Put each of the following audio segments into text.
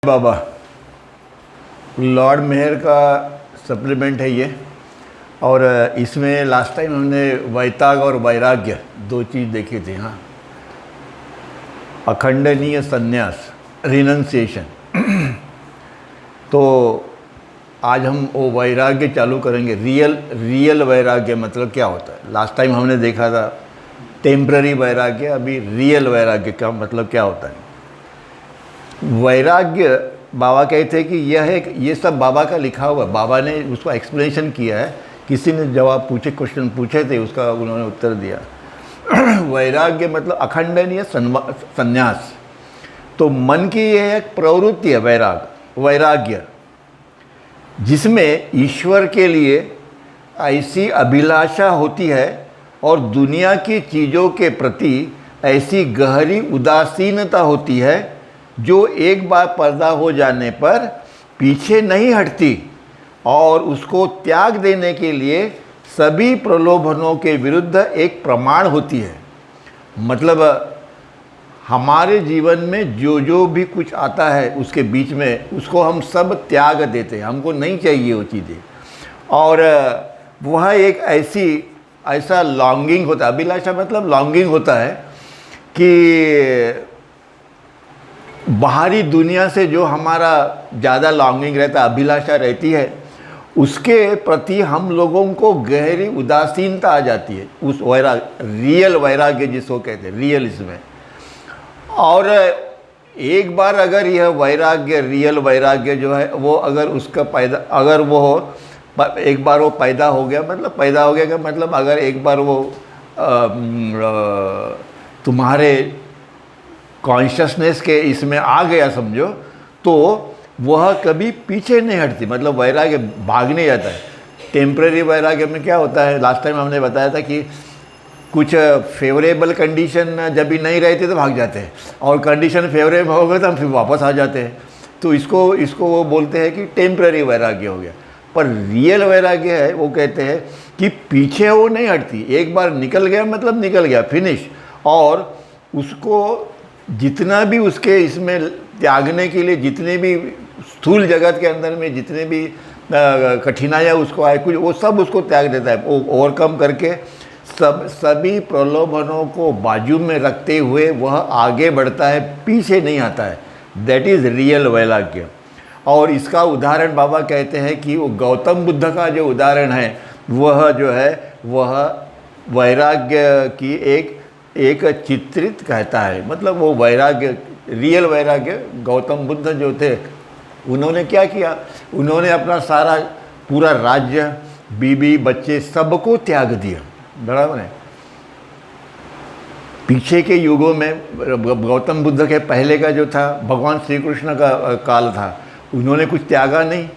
बाबा Lord mayor का supplement है ये। और इसमें लास्ट टाइम हमने वैताग और वैराग्य दो चीज़ देखी थी। हाँ, अखंडनीय संन्यास, रिनंसिएशन। तो आज हम वो वैराग्य चालू करेंगे। रियल वैराग्य मतलब क्या होता है। लास्ट टाइम हमने देखा था टेम्पररी वैराग्य, अभी रियल वैराग्य का मतलब क्या होता है। वैराग्य बाबा कहते हैं कि ये सब बाबा का लिखा हुआ, बाबा ने उसको एक्सप्लेनेशन किया है। किसी ने जवाब पूछे, क्वेश्चन पूछे थे, उसका उन्होंने उत्तर दिया। वैराग्य मतलब अखंडनीय संन्यास। तो मन की यह एक प्रवृत्ति है वैराग्य, जिसमें ईश्वर के लिए ऐसी अभिलाषा होती है और दुनिया की चीज़ों के प्रति ऐसी गहरी उदासीनता होती है जो एक बार पर्दा हो जाने पर पीछे नहीं हटती और उसको त्याग देने के लिए सभी प्रलोभनों के विरुद्ध एक प्रमाण होती है। मतलब हमारे जीवन में जो भी कुछ आता है उसके बीच में उसको हम सब त्याग देते हैं, हमको नहीं चाहिए वो चीज़ें। और वह एक ऐसा लॉन्गिंग होता है, अभिलाषा मतलब लॉन्गिंग होता है कि बाहरी दुनिया से जो हमारा ज़्यादा लॉन्गिंग रहता है, अभिलाषा रहती है, उसके प्रति हम लोगों को गहरी उदासीनता आ जाती है। उस रियल वैराग्य जिसको कहते हैं, रियल इसमें। और एक बार अगर यह वैराग्य, रियल वैराग्य जो है वो अगर उसका एक बार वो पैदा हो गया, मतलब पैदा हो गया का मतलब अगर एक बार वो तुम्हारे कॉन्शियसनेस के इसमें आ गया समझो, तो वह कभी पीछे नहीं हटती। मतलब वैराग्य भाग नहीं जाता है। टेम्पररी वैराग्य में क्या होता है, लास्ट टाइम हमने बताया था कि कुछ फेवरेबल कंडीशन जब भी नहीं रहती तो भाग जाते हैं, और कंडीशन फेवरेबल हो गए तो हम फिर वापस आ जाते हैं। तो इसको वो बोलते हैं कि टेम्पररी वैराग्य हो गया। पर रियल वैराग्य है, वो कहते हैं कि पीछे वो नहीं हटती, एक बार निकल गया मतलब निकल गया, फिनिश। और उसको जितना भी उसके इसमें त्यागने के लिए, जितने भी स्थूल जगत के अंदर में जितने भी कठिनाइयाँ उसको आए, कुछ वो सब उसको त्याग देता है। वो ओवरकम करके सभी प्रलोभनों को बाजू में रखते हुए वह आगे बढ़ता है, पीछे नहीं आता है। दैट इज़ रियल वैराग्य। और इसका उदाहरण बाबा कहते हैं कि वो गौतम बुद्ध का जो उदाहरण है वह जो है वह वैराग्य की एक चित्रित कहता है। मतलब वो वैराग्य, रियल वैराग्य, गौतम बुद्ध जो थे उन्होंने क्या किया, उन्होंने अपना सारा पूरा राज्य, बीबी, बच्चे सबको त्याग दिया। बराबर है। पीछे के युगों में गौतम बुद्ध के पहले का जो था भगवान श्री कृष्ण का काल था, उन्होंने कुछ त्यागा नहीं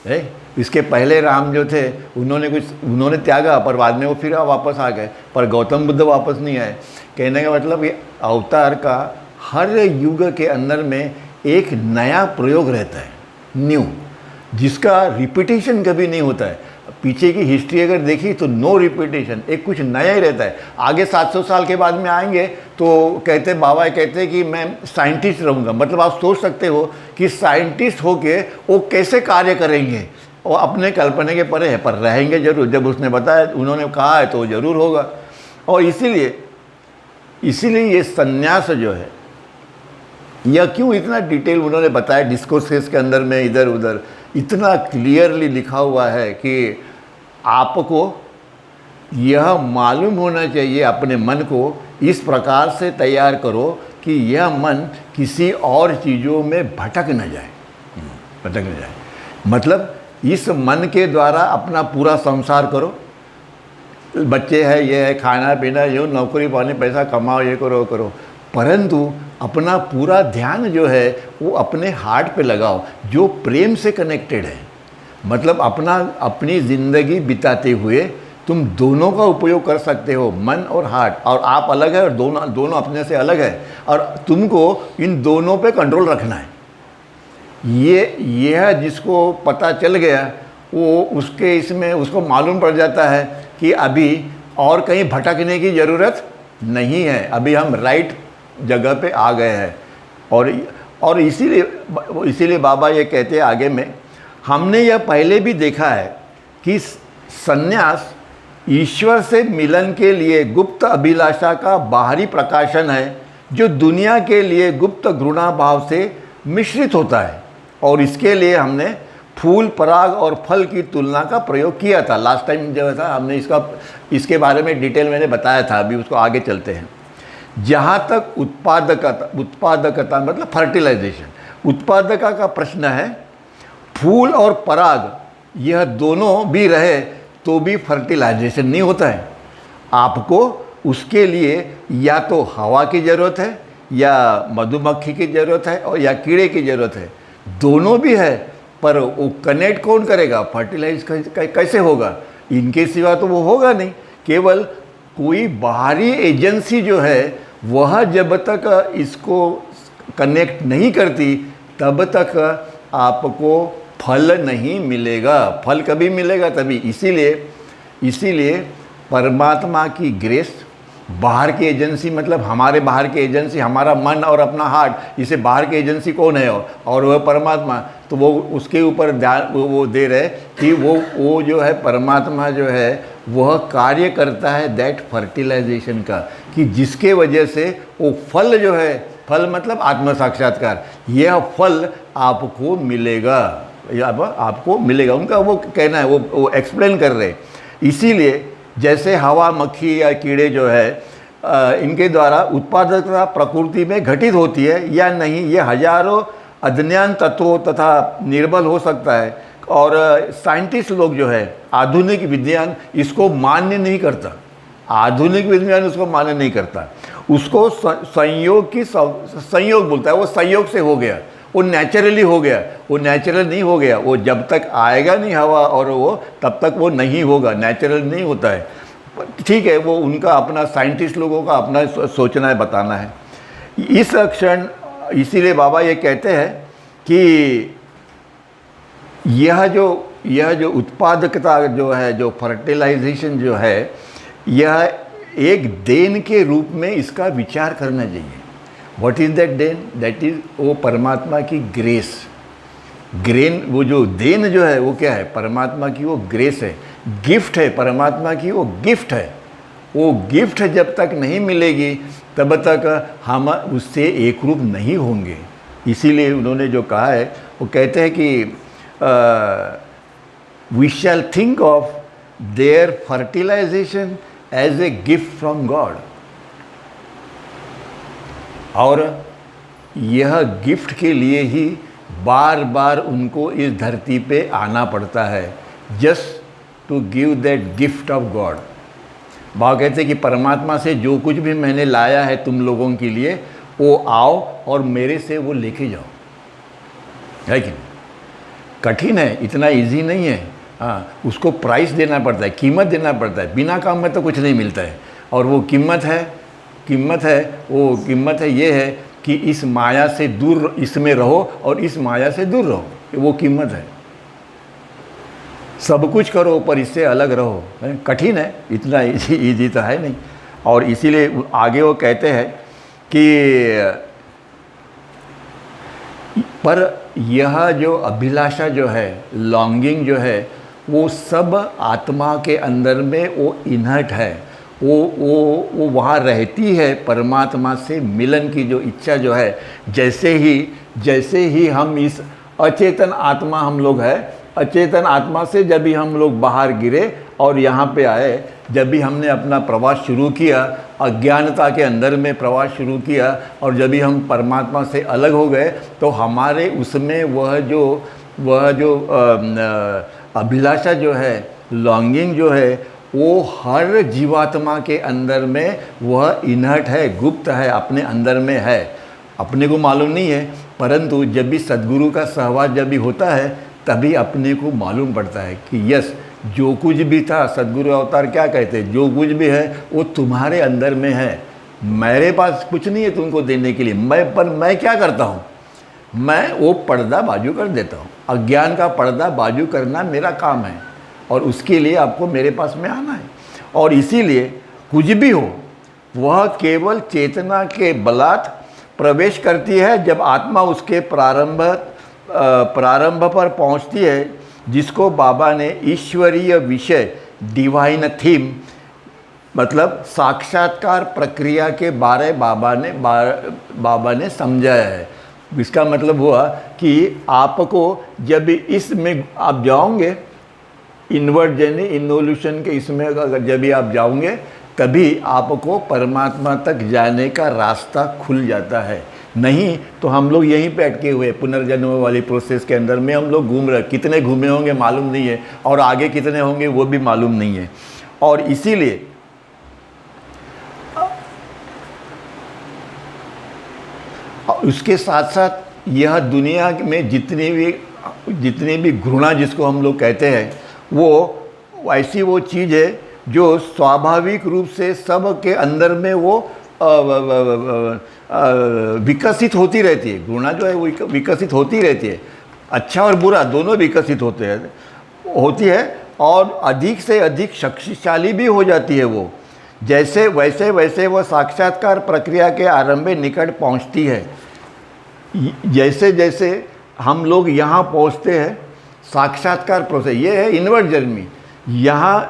है। इसके पहले राम जो थे उन्होंने त्यागा, पर बाद में वो फिर वापस आ गए। पर गौतम बुद्ध वापस नहीं आए। कहने का मतलब ये अवतार का हर युग के अंदर में एक नया प्रयोग रहता है, न्यू, जिसका रिपीटेशन कभी नहीं होता है। पीछे की हिस्ट्री अगर देखी तो नो रिपीटेशन, एक कुछ नया ही रहता है। आगे 700 साल के बाद में आएंगे तो बाबा कहते हैं कि मैं साइंटिस्ट रहूँगा। मतलब आप सोच सकते हो कि साइंटिस्ट होके वो कैसे कार्य करेंगे, वो अपने कल्पना के परे है, पर रहेंगे जरूर। जब उसने बताया, उन्होंने कहा है तो जरूर होगा। और इसीलिए ये संन्यास जो है, यह क्यों इतना डिटेल उन्होंने बताया डिस्कोर्सेस के अंदर में, इधर उधर इतना क्लियरली लिखा हुआ है कि आपको यह मालूम होना चाहिए, अपने मन को इस प्रकार से तैयार करो कि यह मन किसी और चीज़ों में भटक न जाए। मतलब इस मन के द्वारा अपना पूरा संसार करो। बच्चे हैं, ये है, खाना पीना, ये नौकरी पानी, पैसा कमाओ, ये करो करो, परंतु अपना पूरा ध्यान जो है वो अपने हार्ट पे लगाओ, जो प्रेम से कनेक्टेड है। मतलब अपनी ज़िंदगी बिताते हुए तुम दोनों का उपयोग कर सकते हो, मन और हार्ट। और आप अलग है और दोनों अपने से अलग है, और तुमको इन दोनों पे कंट्रोल रखना है। यह जिसको पता चल गया वो उसको मालूम पड़ जाता है कि अभी और कहीं भटकने की ज़रूरत नहीं है, अभी हम राइट जगह पे आ गए हैं। और इसीलिए बाबा ये कहते हैं आगे में, हमने यह पहले भी देखा है कि संन्यास ईश्वर से मिलन के लिए गुप्त अभिलाषा का बाहरी प्रकाशन है, जो दुनिया के लिए गुप्त घृणा भाव से मिश्रित होता है। और इसके लिए हमने फूल, पराग और फल की तुलना का प्रयोग किया था। लास्ट टाइम जो था हमने इसके बारे में डिटेल मैंने बताया था। अभी उसको आगे चलते हैं। जहाँ तक उत्पादकता मतलब फर्टिलाइजेशन, उत्पादकता का प्रश्न है, फूल और पराग यह दोनों भी रहे तो भी फर्टिलाइजेशन नहीं होता है। आपको उसके लिए या तो हवा की ज़रूरत है, या मधुमक्खी की ज़रूरत है, और या कीड़े की ज़रूरत है। दोनों भी है, पर वो कनेक्ट कौन करेगा, फर्टिलाइज कैसे होगा? इनके सिवा तो वो होगा नहीं। केवल कोई बाहरी एजेंसी जो है वह जब तक इसको कनेक्ट नहीं करती तब तक आपको फल नहीं मिलेगा। फल कभी मिलेगा तभी। इसीलिए परमात्मा की ग्रेस, बाहर की एजेंसी मतलब हमारे बाहर की एजेंसी हमारा मन और अपना हार्ट, इसे बाहर की एजेंसी कौन है? और वह परमात्मा। तो वो उसके ऊपर ध्यान वो दे रहे कि वो जो है परमात्मा जो है वह कार्य करता है दैट फर्टिलाइजेशन का, कि जिसके वजह से वो फल जो है, फल मतलब आत्म साक्षात्कार, यह फल आपको मिलेगा, आपको मिलेगा। उनका वो कहना है, वो एक्सप्लेन कर रहे। इसीलिए जैसे हवा, मक्खी या कीड़े जो है इनके द्वारा उत्पादकता प्रकृति में घटित होती है या नहीं, ये हजारों अज्ञान तत्वों तथा निर्बल हो सकता है। और साइंटिस्ट लोग जो है, आधुनिक विज्ञान इसको मान्य नहीं करता। आधुनिक विज्ञान उसको मान्य नहीं करता। उसको संयोग बोलता है। वो संयोग से हो गया, वो नेचुरली हो गया। वो नेचुरल नहीं हो गया। वो जब तक आएगा नहीं हवा और वो, तब तक वो नहीं होगा, नेचुरल नहीं होता है। ठीक है, वो उनका अपना, साइंटिस्ट लोगों का अपना सोचना है, बताना है। इस क्षण इसीलिए बाबा ये कहते हैं कि यह जो उत्पादकता जो है, जो फर्टिलाइजेशन जो है, यह एक देन के रूप में इसका विचार करना चाहिए। What is that then? That is वो परमात्मा की ग्रेस। वो जो देन जो है वो क्या है? परमात्मा की वो ग्रेस है, गिफ्ट है, परमात्मा की वो गिफ्ट है। वो गिफ्ट जब तक नहीं मिलेगी तब तक हम उससे एक रूप नहीं होंगे। इसीलिए उन्होंने जो कहा है, वो कहते हैं कि we shall think of their fertilization as a gift from God. और यह गिफ्ट के लिए ही बार बार उनको इस धरती पे आना पड़ता है, just to give that gift of God. बाबा कहते हैं कि परमात्मा से जो कुछ भी मैंने लाया है तुम लोगों के लिए, वो आओ और मेरे से वो लेके जाओ। है कि नहीं? कठिन है, इतना इजी नहीं है। हाँ, उसको प्राइस देना पड़ता है, कीमत देना पड़ता है। बिना काम में तो कुछ नहीं मिलता है। और वो कीमत है ये है कि इस माया से दूर, इसमें रहो और इस माया से दूर रहो। वो कीमत है। सब कुछ करो पर इससे अलग रहो। कठिन है, इतना इजी तो है नहीं। और इसीलिए आगे वो कहते हैं कि पर यह जो अभिलाषा जो है, लॉन्गिंग जो है, वो सब आत्मा के अंदर में वो इनहर्ट है। वो वहाँ रहती है। परमात्मा से मिलन की जो इच्छा जो है, जैसे ही हम इस अचेतन आत्मा हम लोग है, अचेतन आत्मा से जब भी हम लोग बाहर गिरे और यहाँ पे आए, जब भी हमने अपना प्रवास शुरू किया, अज्ञानता के अंदर में प्रवास शुरू किया, और जब भी हम परमात्मा से अलग हो गए, तो हमारे उसमें वह जो अभिलाषा जो है, लॉन्गिंग जो है, वो हर जीवात्मा के अंदर में वह इनहर्ट है, गुप्त है, अपने अंदर में है। अपने को मालूम नहीं है, परंतु जब भी सद्गुरु का सहवास जब भी होता है, तभी अपने को मालूम पड़ता है कि यस, जो कुछ भी था, सद्गुरु अवतार क्या कहते हैं, जो कुछ भी है वो तुम्हारे अंदर में है। मेरे पास कुछ नहीं है तुमको देने के लिए। मैं क्या करता हूँ? मैं वो पर्दा बाजू कर देता हूँ। अज्ञान का पर्दा बाजू करना मेरा काम है, और उसके लिए आपको मेरे पास में आना है। और इसीलिए कुछ भी हो, वह केवल चेतना के बलात् प्रवेश करती है जब आत्मा उसके प्रारंभ पर पहुंचती है, जिसको बाबा ने ईश्वरीय विषय, डिवाइन थीम, मतलब साक्षात्कार प्रक्रिया के बारे बाबा ने समझाया है। इसका मतलब हुआ कि आपको जब इसमें आप जाओगे, इनवर्ड जर्नी, इन्वोल्यूशन के इसमें अगर जब भी आप जाओगे, तभी आपको परमात्मा तक जाने का रास्ता खुल जाता है। नहीं तो हम लोग यहीं पे अटके हुए, पुनर्जन्म वाली प्रोसेस के अंदर में हम लोग घूम रहे। कितने घूमे होंगे मालूम नहीं है, और आगे कितने होंगे वो भी मालूम नहीं है। और इसीलिए उसके साथ साथ यह दुनिया में जितनी भी घृणा जिसको हम लोग कहते हैं, वो ऐसी वो चीज़ है जो स्वाभाविक रूप से सब के अंदर में वो विकसित होती रहती है। घृणा जो है वो विकसित होती रहती है, अच्छा और बुरा दोनों विकसित होती है, और अधिक से अधिक शक्तिशाली भी हो जाती है वो। जैसे वैसे वो साक्षात्कार प्रक्रिया के आरंभ में निकट पहुंचती है। जैसे जैसे हम लोग यहाँ पहुँचते हैं, साक्षात्कार प्रोसेस ये है इनवर्ड जर्नी। यहाँ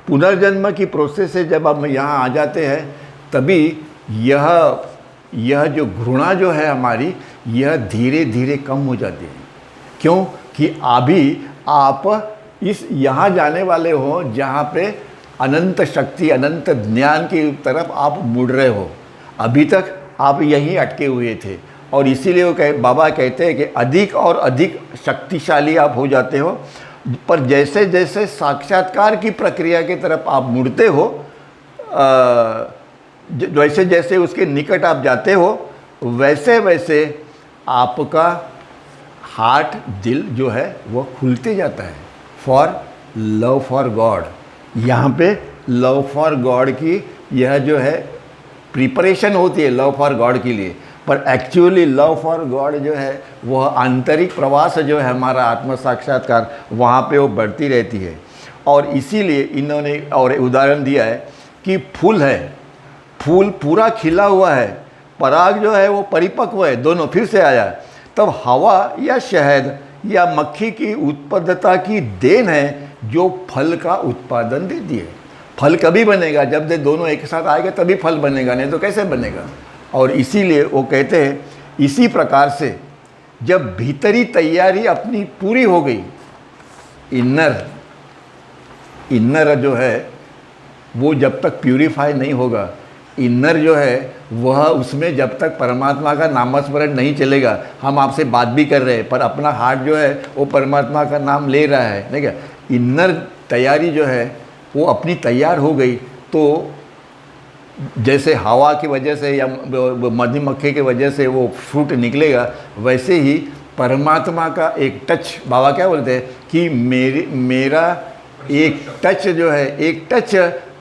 पुनर्जन्म की प्रोसेस से जब हम यहाँ आ जाते हैं, तभी यह जो घृणा जो है हमारी, यह धीरे धीरे कम हो जाती है। क्यों कि अभी आप इस यहाँ जाने वाले हो जहाँ पे अनंत शक्ति, अनंत ज्ञान की तरफ आप मुड़ रहे हो। अभी तक आप यहीं अटके हुए थे, और इसीलिए वो बाबा कहते हैं कि अधिक और अधिक शक्तिशाली आप हो जाते हो। पर जैसे जैसे साक्षात्कार की प्रक्रिया की तरफ आप मुड़ते हो, जैसे जैसे उसके निकट आप जाते हो, वैसे वैसे आपका हार्ट, दिल जो है वो खुलते जाता है फॉर लव फॉर गॉड। यहाँ पे लव फॉर गॉड की यह जो है प्रिपरेशन होती है लव फॉर गॉड के लिए। पर एक्चुअली लव फॉर गॉड जो है वह आंतरिक प्रवास जो है हमारा आत्म साक्षात्कार, वहाँ पे वो बढ़ती रहती है। और इसीलिए इन्होंने और उदाहरण दिया है कि फूल है, फूल पूरा खिला हुआ है, पराग जो है वो परिपक्व है, दोनों फिर से आया, तब हवा या शहद या मक्खी की उत्पादकता की देन है जो फल का उत्पादन देती है। फल कभी बनेगा जब दोनों एक साथ आएगा, तभी फल बनेगा, नहीं तो कैसे बनेगा। और इसीलिए वो कहते हैं इसी प्रकार से जब भीतरी तैयारी अपनी पूरी हो गई, इनर जो है वो जब तक प्यूरिफाई नहीं होगा, इनर जो है वह उसमें जब तक परमात्मा का नामस्मरण नहीं चलेगा, हम आपसे बात भी कर रहे हैं पर अपना हार्ट जो है वो परमात्मा का नाम ले रहा है, नहीं क्या। इनर तैयारी जो है वो अपनी तैयार हो गई, तो जैसे हवा की वजह से या मधुमक्खी की वजह से वो फ्रूट निकलेगा, वैसे ही परमात्मा का एक टच, बाबा क्या बोलते हैं कि मेरा एक टच जो है, एक टच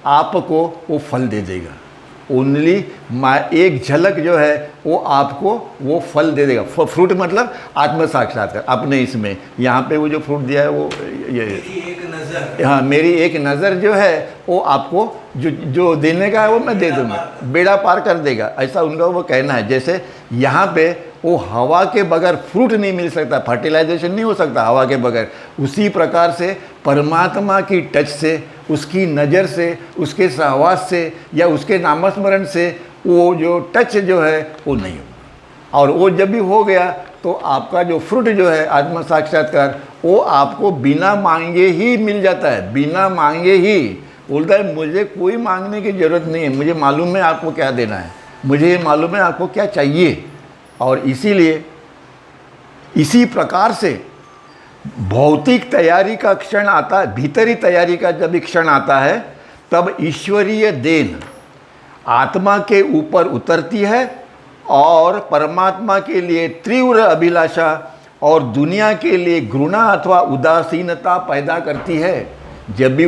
आपको वो फल दे देगा। ओनली एक झलक जो है वो आपको वो फल दे देगा। फ्रूट मतलब आत्म साक्षात्कार। अपने इसमें यहाँ पे वो जो फ्रूट दिया है वो ये एक नज़र, हाँ मेरी एक नज़र जो है वो आपको जो देने का है वो मैं दे दूँगा, बेड़ा पार कर देगा, ऐसा उनका वो कहना है। जैसे यहाँ पे वो हवा के बगैर फ्रूट नहीं मिल सकता, फर्टिलाइजेशन नहीं हो सकता हवा के बगैर, उसी प्रकार से परमात्मा की टच से, उसकी नज़र से, उसके सहवास से या उसके नामस्मरण से वो जो टच जो है वो नहीं होगा। और वो जब भी हो गया तो आपका जो फ्रूट जो है आत्म साक्षात्कार, वो आपको बिना मांगे ही मिल जाता है, बिना मांगे ही। बोलता है मुझे कोई मांगने की ज़रूरत नहीं है, मुझे मालूम है आपको क्या देना है, मुझे मालूम है आपको क्या चाहिए। और इसीलिए इसी प्रकार से भौतिक तैयारी का क्षण आता है, भीतरी तैयारी का जब एक क्षण आता है, तब ईश्वरीय देन आत्मा के ऊपर उतरती है और परमात्मा के लिए तीव्र अभिलाषा और दुनिया के लिए घृणा अथवा उदासीनता पैदा करती है। जब भी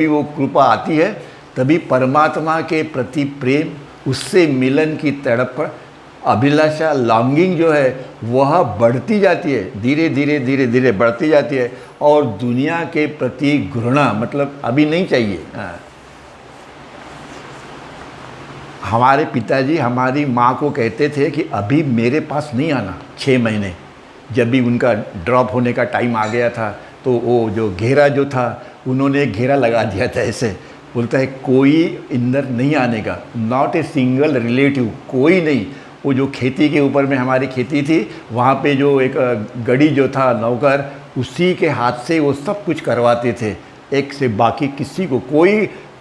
वो कृपा आती है, तभी परमात्मा के प्रति प्रेम, उससे मिलन की तड़प, अभिलाषा, लॉन्गिंग जो है वह बढ़ती जाती है, धीरे धीरे धीरे धीरे बढ़ती जाती है। और दुनिया के प्रति घृणा, मतलब अभी नहीं चाहिए। हमारे पिताजी हमारी माँ को कहते थे कि अभी मेरे पास नहीं आना 6 महीने। जब भी उनका ड्रॉप होने का टाइम आ गया था तो वो जो घेरा जो था उन्होंने एक घेरा लगा दिया था ऐसे, बोलता है कोई इंदर नहीं आने का, नॉट ए सिंगल रिलेटिव, कोई नहीं। वो जो खेती के ऊपर में हमारी खेती थी वहाँ पे जो एक गड़ी जो था नौकर, उसी के हाथ से वो सब कुछ करवाते थे, एक से बाकी किसी को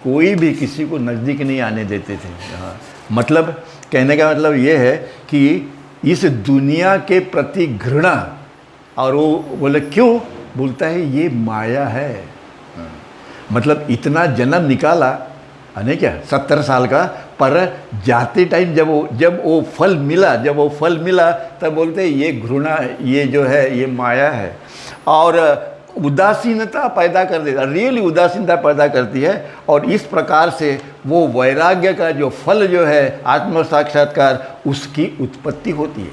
कोई भी किसी को नज़दीक नहीं आने देते थे। हाँ, मतलब कहने का मतलब ये है कि इस दुनिया के प्रति घृणा, और वो बोले क्यों, बोलता है ये माया है। मतलब इतना जन्म निकाला है क्या 70 साल का, पर जाते टाइम जब वो फल मिला तब बोलते हैं ये घृणा, ये जो है ये माया है। और उदासीनता पैदा कर देता, रियली उदासीनता पैदा करती है। और इस प्रकार से वो वैराग्य का जो फल जो है आत्म साक्षात्कार, उसकी उत्पत्ति होती है।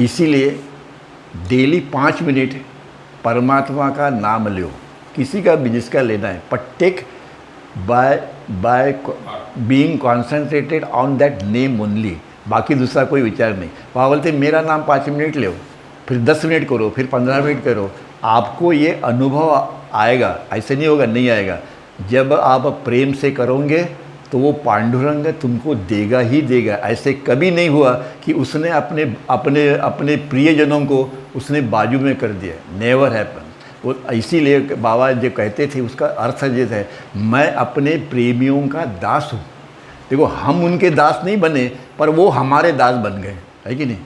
इसीलिए डेली 5 मिनट परमात्मा का नाम लो, किसी का भी जिसका लेना है, पर take by being concentrated on that name only, बाकी दूसरा कोई विचार नहीं। वहाँ बोलते मेरा नाम 5 मिनट लो, फिर 10 मिनट करो, फिर 15 मिनट करो, आपको ये अनुभव आएगा। ऐसे नहीं होगा, नहीं आएगा। जब आप प्रेम से करोगे तो वो पांडुरंग तुमको देगा ही देगा। ऐसे कभी नहीं हुआ कि उसने अपने प्रियजनों को उसने बाजू में कर दिया, नेवर हैपन। वो इसीलिए बाबा जो कहते थे उसका अर्थ ये है, मैं अपने प्रेमियों का दास हूँ। देखो हम उनके दास नहीं बने, पर वो हमारे दास बन गए, है कि नहीं।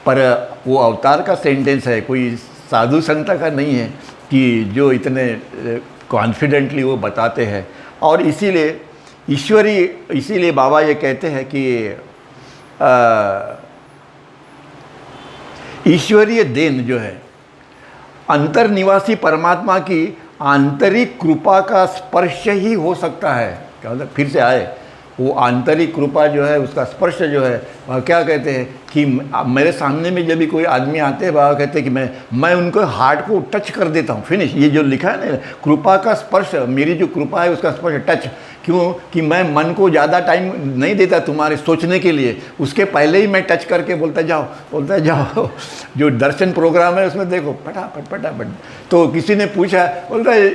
पर वो अवतार का सेंटेंस है, कोई साधु संत का नहीं है कि जो इतने कॉन्फिडेंटली वो बताते हैं। और इसीलिए बाबा ये कहते हैं कि ईश्वरीय देन जो है, अंतर्निवासी परमात्मा की आंतरिक कृपा का स्पर्श ही हो सकता है। क्या मतलब, फिर से आए, वो आंतरिक कृपा जो है उसका स्पर्श जो है, वह क्या कहते हैं कि मेरे सामने में जब भी कोई आदमी आते हैं, बाबा कहते हैं कि मैं उनको हार्ट को टच कर देता हूँ, फिनिश। ये जो लिखा है ना, कृपा का स्पर्श, मेरी जो कृपा है उसका स्पर्श, टच। क्यों कि मैं मन को ज़्यादा टाइम नहीं देता तुम्हारे सोचने के लिए, उसके पहले ही मैं टच करके बोलता है जाओ। जो दर्शन प्रोग्राम है उसमें देखो फटाफट। तो किसी ने पूछा, बोलता है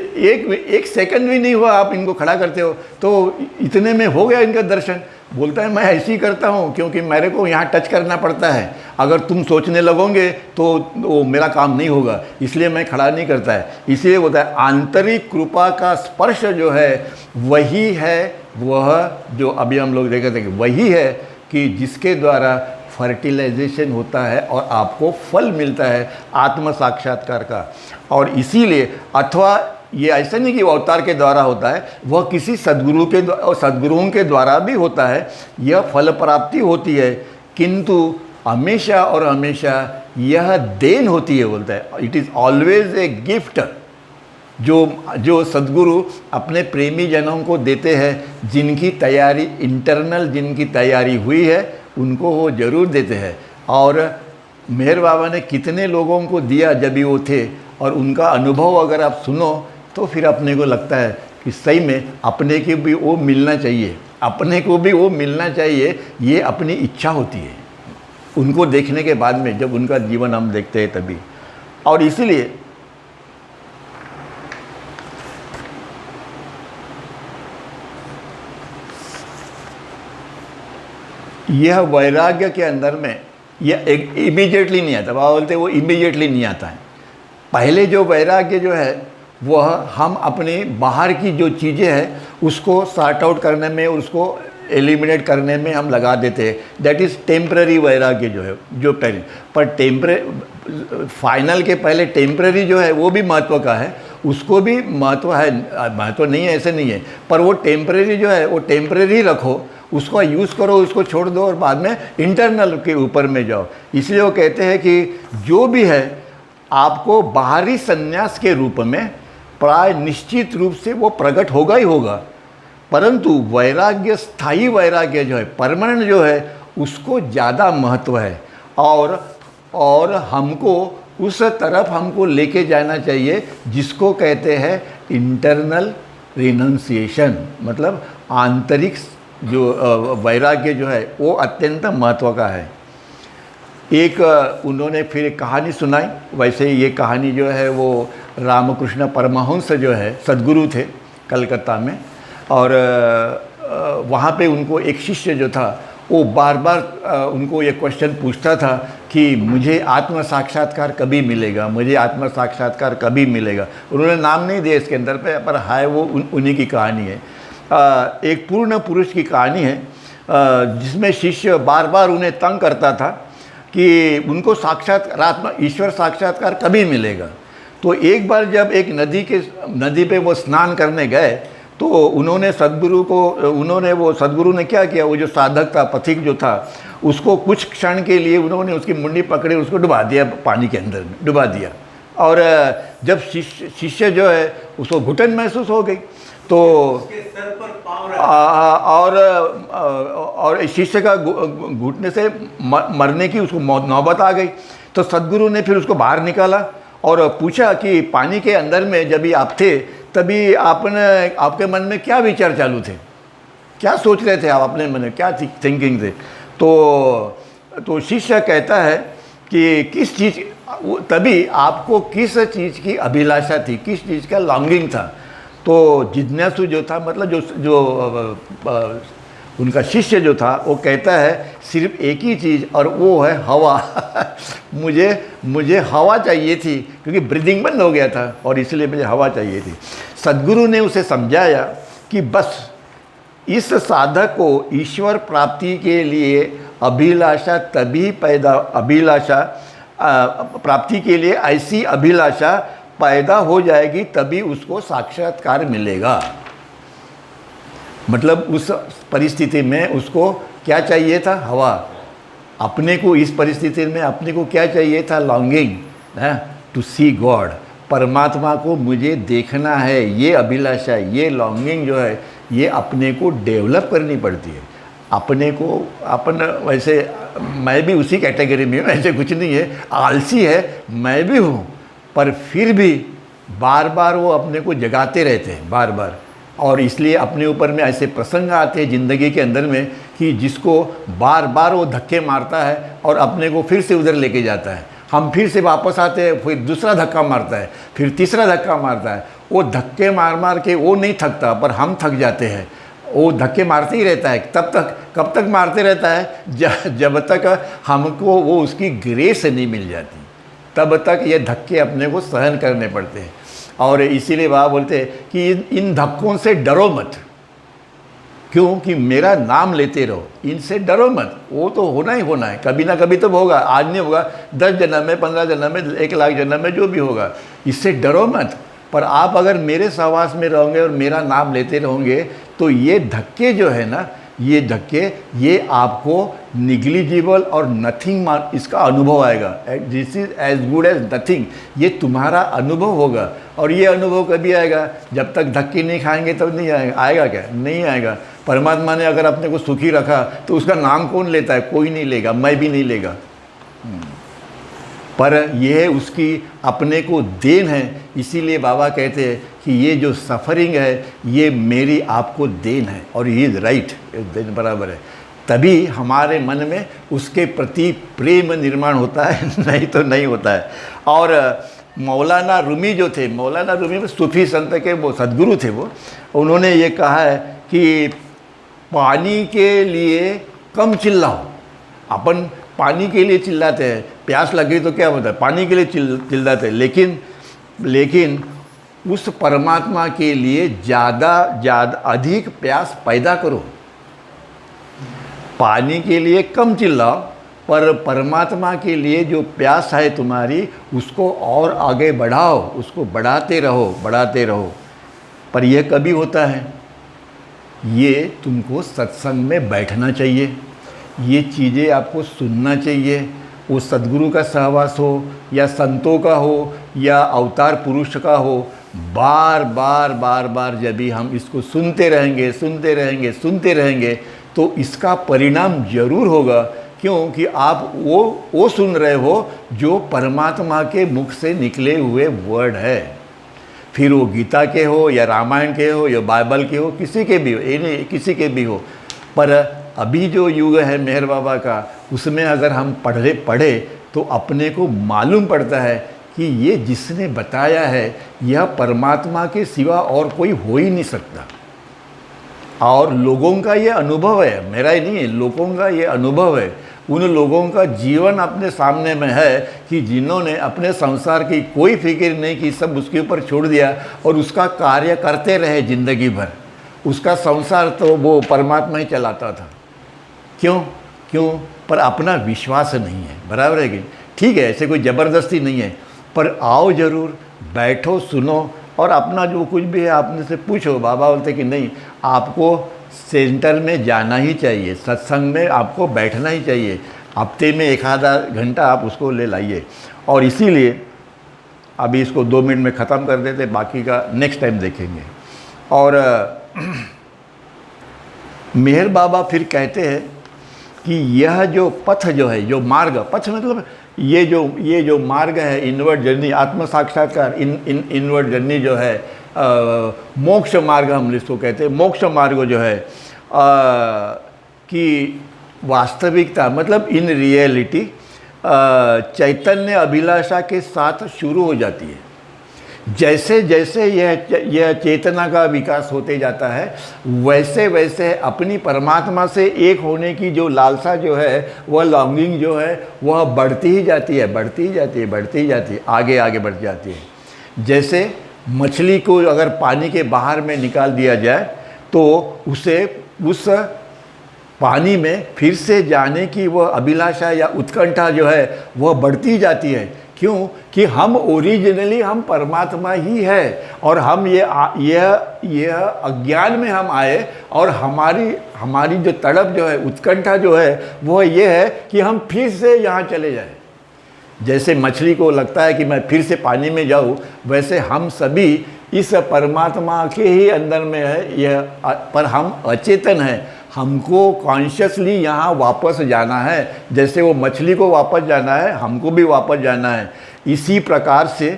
एक सेकंड भी नहीं हुआ आप इनको खड़ा करते हो, तो इतने में हो गया इनका दर्शन। बोलता है मैं ऐसे ही करता हूँ क्योंकि मेरे को यहाँ टच करना पड़ता है, अगर तुम सोचने लगोगे तो वो मेरा काम नहीं होगा, इसलिए मैं खड़ा नहीं करता है। इसलिए बोलता है आंतरिक कृपा का स्पर्श जो है वही है, वह जो अभी हम लोग देखे थे कि वही है कि जिसके द्वारा फर्टिलाइजेशन होता है और आपको फल मिलता है आत्म साक्षात्कार का। और इसीलिए अथवा ये ऐसा नहीं कि वो अवतार के द्वारा होता है, वह किसी सद्गुरुओं के द्वारा भी होता है, यह फल प्राप्ति होती है, किंतु हमेशा और हमेशा यह देन होती है। बोलता है it is always a gift, जो सद्गुरु अपने प्रेमी जनों को देते हैं, जिनकी तैयारी इंटरनल जिनकी तैयारी हुई है उनको वो ज़रूर देते हैं। और मेहर बाबा ने कितने लोगों को दिया जब भी वो थे, और उनका अनुभव अगर आप सुनो तो फिर अपने को लगता है कि सही में अपने को भी वो मिलना चाहिए, अपने को भी वो मिलना चाहिए। ये अपनी इच्छा होती है उनको देखने के बाद में, जब उनका जीवन हम देखते हैं तभी। और इसीलिए यह वैराग्य के अंदर में यह एक इमीडिएटली नहीं आता। बाबा बोलते वो इमीडिएटली नहीं आता है। पहले जो वैराग्य जो है वह हम अपने बाहर की जो चीज़ें हैं उसको सॉर्ट आउट करने में, उसको एलिमिनेट करने में हम लगा देते हैं। दैट इज़ टेम्पररी वैराग्य जो है, जो पहले। पर फाइनल के पहले टेम्पररी जो है वो भी महत्व का है, उसको भी महत्व है, महत्व नहीं है ऐसे नहीं है, पर वो टेम्पररी जो है वो टेम्पररी रखो, उसको यूज़ करो, उसको छोड़ दो और बाद में इंटरनल के ऊपर में जाओ। इसलिए वो कहते हैं कि जो भी है आपको बाहरी संन्यास के रूप में प्राय निश्चित रूप से वो प्रकट होगा ही होगा, परंतु वैराग्य, स्थायी वैराग्य जो है, परमानेंट जो है, उसको ज़्यादा महत्व है। और हमको उस तरफ हमको लेके जाना चाहिए जिसको कहते हैं इंटरनल रिनंसिएशन, मतलब आंतरिक जो वैराग्य जो है वो अत्यंत महत्व का है। एक उन्होंने फिर एक कहानी सुनाई। वैसे ये कहानी जो है वो रामकृष्ण परमहंस जो है सद्गुरु थे कलकत्ता में, और वहाँ पे उनको एक शिष्य जो था वो बार बार उनको ये क्वेश्चन पूछता था कि मुझे आत्म साक्षात्कार कभी मिलेगा, मुझे आत्म साक्षात्कार कभी मिलेगा। उन्होंने नाम नहीं दिया इसके अंदर पे, पर है वो उन्हीं की कहानी है। एक पूर्ण पुरुष की कहानी है जिसमें शिष्य बार बार उन्हें तंग करता था कि उनको साक्षात्कार, आत्मा ईश्वर साक्षात्कार कभी मिलेगा। तो एक बार जब एक नदी पे वो स्नान करने गए तो उन्होंने सद्गुरु ने क्या किया, वो जो साधक था, पथिक जो था, उसको कुछ क्षण के लिए उन्होंने उसकी मुंडी पकड़े, उसको डुबा दिया, पानी के अंदर में डुबा दिया। और जब शिष्य जो है उसको घुटन महसूस हो गई तो सर पर पाँव और शिष्य का घुटने से मरने की उसको नौबत आ गई। तो सद्गुरु ने फिर उसको बाहर निकाला और पूछा कि पानी के अंदर में जब भी आप थे तभी आपके मन में क्या विचार चालू थे, क्या सोच रहे थे आप अपने मन में, क्या थिंकिंग थे। तो शिष्य कहता है कि किस चीज़, तभी आपको किस चीज़ की अभिलाषा थी, किस चीज़ का लॉन्गिंग था। तो जिज्ञासु जो था, मतलब जो उनका शिष्य जो था, वो कहता है सिर्फ एक ही चीज़, और वो है हवा। मुझे हवा चाहिए थी क्योंकि ब्रीदिंग बंद हो गया था और इसलिए मुझे हवा चाहिए थी। सद्गुरु ने उसे समझाया कि बस इस साधक को ईश्वर प्राप्ति के लिए प्राप्ति के लिए ऐसी अभिलाषा पैदा हो जाएगी तभी उसको साक्षात्कार मिलेगा। मतलब उस परिस्थिति में उसको क्या चाहिए था, हवा। अपने को इस परिस्थिति में अपने को क्या चाहिए था, लॉन्गिंग टू सी गॉड, परमात्मा को मुझे देखना है। ये अभिलाषा, ये लॉन्गिंग जो है, ये अपने को डेवलप करनी पड़ती है। अपने को वैसे मैं भी उसी कैटेगरी में हूँ, ऐसे कुछ नहीं है, आलसी है मैं भी हूँ, पर फिर भी बार बार वो अपने को जगाते रहते हैं बार बार। और इसलिए अपने ऊपर में ऐसे प्रसंग आते हैं ज़िंदगी के अंदर में कि जिसको बार बार वो धक्के मारता है और अपने को फिर से उधर लेके जाता है। हम फिर से वापस आते हैं, फिर दूसरा धक्का मारता है, फिर तीसरा धक्का मारता है। वो धक्के मार के वो नहीं थकता, पर हम थक जाते हैं। वो धक्के मारते ही रहता है, कब तक मारते रहता है, जब तक हमको वो उसकी ग्रेस नहीं मिल जाती, तब तक ये धक्के अपने को सहन करने पड़ते हैं। और इसीलिए बाबा बोलते हैं कि इन धक्कों से डरो मत, क्योंकि मेरा नाम लेते रहो, इनसे डरो मत। वो तो होना ही होना है, कभी ना कभी तो होगा, आज नहीं होगा, 10 जन्म में, 15 जन्म में, 1 लाख जन्म में, जो भी होगा, इससे डरो मत। पर आप अगर मेरे सहवास में रहोगे और मेरा नाम लेते रहोगे तो ये धक्के जो है ना, ये धक्के, ये आपको निग्लिजिबल और नथिंग इसका अनुभव आएगा। This is as good as nothing, ये तुम्हारा अनुभव होगा। और ये अनुभव कभी आएगा, जब तक धक्के नहीं खाएंगे तब नहीं आएगा। आएगा क्या? नहीं आएगा। परमात्मा ने अगर अपने को सुखी रखा तो उसका नाम कौन लेता है? कोई नहीं लेगा, मैं भी नहीं लेगा। पर यह उसकी अपने को देन है। इसीलिए बाबा कहते हैं कि ये जो सफ़रिंग है ये मेरी आपको देन है, और ही इज़ राइट, देन बराबर है। तभी हमारे मन में उसके प्रति प्रेम निर्माण होता है, नहीं तो नहीं होता है। और मौलाना रूमी जो थे, मौलाना रूमी में सूफी संत के वो सद्गुरु थे, वो उन्होंने ये कहा है कि पानी के लिए कम चिल्लाओ। अपन पानी के लिए चिल्लाते हैं, प्यास लगी तो क्या होता है, पानी के लिए चिल्लाते हैं, लेकिन उस परमात्मा के लिए ज़्यादा अधिक प्यास पैदा करो। पानी के लिए कम चिल्लाओ, पर परमात्मा के लिए जो प्यास है तुम्हारी, उसको और आगे बढ़ाओ, उसको बढ़ाते रहो। पर यह कभी होता है? ये तुमको सत्संग में बैठना चाहिए, ये चीज़ें आपको सुनना चाहिए। वो सद्गुरु का सहवास हो या संतों का हो या अवतार पुरुष का हो, बार बार जब भी हम इसको सुनते रहेंगे तो इसका परिणाम जरूर होगा। क्योंकि आप वो सुन रहे हो जो परमात्मा के मुख से निकले हुए वर्ड है। फिर वो गीता के हो या रामायण के हो या बाइबल के हो, किसी के भी हो, ये नहीं किसी के भी हो। पर अभी जो युग है मेहर बाबा का, उसमें अगर हम पढ़े तो अपने को मालूम पड़ता है कि ये जिसने बताया है यह परमात्मा के सिवा और कोई हो ही नहीं सकता। और लोगों का ये अनुभव है, मेरा ही नहीं है, लोगों का ये अनुभव है। उन लोगों का जीवन अपने सामने में है कि जिन्होंने अपने संसार की कोई फिक्र नहीं की, सब उसके ऊपर छोड़ दिया और उसका कार्य करते रहे ज़िंदगी भर। उसका संसार तो वो परमात्मा ही चलाता था। क्यों? पर अपना विश्वास नहीं है, बराबर है कि ठीक है, ऐसे कोई ज़बरदस्ती नहीं है, पर आओ ज़रूर, बैठो, सुनो और अपना जो कुछ भी है आपने से पूछो। बाबा बोलते कि नहीं, आपको सेंटर में जाना ही चाहिए, सत्संग में आपको बैठना ही चाहिए, हफ्ते में 1 आधा घंटा आप उसको ले लाइए। और इसीलिए अभी इसको 2 मिनट में ख़त्म कर देते, बाकी का नेक्स्ट टाइम देखेंगे। और मेहर बाबा फिर कहते हैं कि यह जो पथ जो है, जो मार्ग, पथ मतलब ये जो मार्ग है, इनवर्ड जर्नी, आत्म साक्षात्कार, इनवर्ड जर्नी जो है, मोक्ष मार्ग हम इसको कहते हैं। मोक्ष मार्ग जो है कि वास्तविकता मतलब इन रियलिटी चैतन्य अभिलाषा के साथ शुरू हो जाती है। जैसे जैसे यह चेतना का विकास होते जाता है, वैसे वैसे अपनी परमात्मा से एक होने की जो लालसा जो है, वह लॉन्गिंग जो है, वह बढ़ती ही जाती है, आगे आगे बढ़ जाती है। जैसे मछली को अगर पानी के बाहर में निकाल दिया जाए तो उसे उस पानी में फिर से जाने की वह अभिलाषा या उत्कंठा जो है वह बढ़ती जाती है। क्यों? कि हम ओरिजिनली हम परमात्मा ही है और हम यह अज्ञान में हम आए और हमारी जो तड़प जो है, उत्कंठा जो है, वह यह है कि हम फिर से यहाँ चले जाएं। जैसे मछली को लगता है कि मैं फिर से पानी में जाऊँ, वैसे हम सभी इस परमात्मा के ही अंदर में है, पर हम अचेतन हैं। हमको कॉन्शियसली यहाँ वापस जाना है, जैसे वो मछली को वापस जाना है, हमको भी वापस जाना है। इसी प्रकार से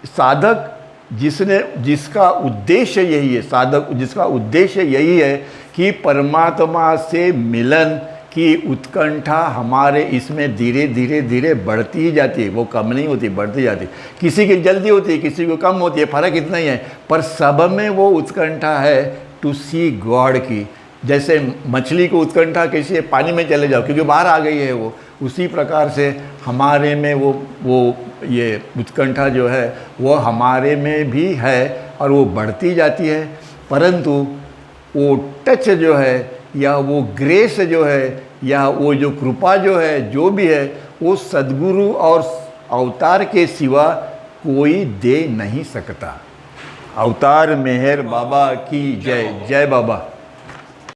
साधक जिसका उद्देश्य यही है, साधक जिसका उद्देश्य यही है कि परमात्मा से मिलन की उत्कंठा हमारे इसमें धीरे धीरे बढ़ती ही जाती है, वो कम नहीं होती, बढ़ती जाती है। किसी की जल्दी होती है, किसी को कम होती है, फर्क इतना ही है, पर सब में वो उत्कंठा है टू सी गॉड की। जैसे मछली को उत्कंठा कैसे पानी में चले जाओ क्योंकि बाहर आ गई है वो, उसी प्रकार से हमारे में वो ये उत्कंठा जो है वो हमारे में भी है और वो बढ़ती जाती है। परंतु वो टच जो है या वो ग्रेस जो है या वो जो कृपा जो है, जो भी है, वो सद्गुरु और अवतार के सिवा कोई दे नहीं सकता। अवतार मेहर बाबा की जय। जय बाबा।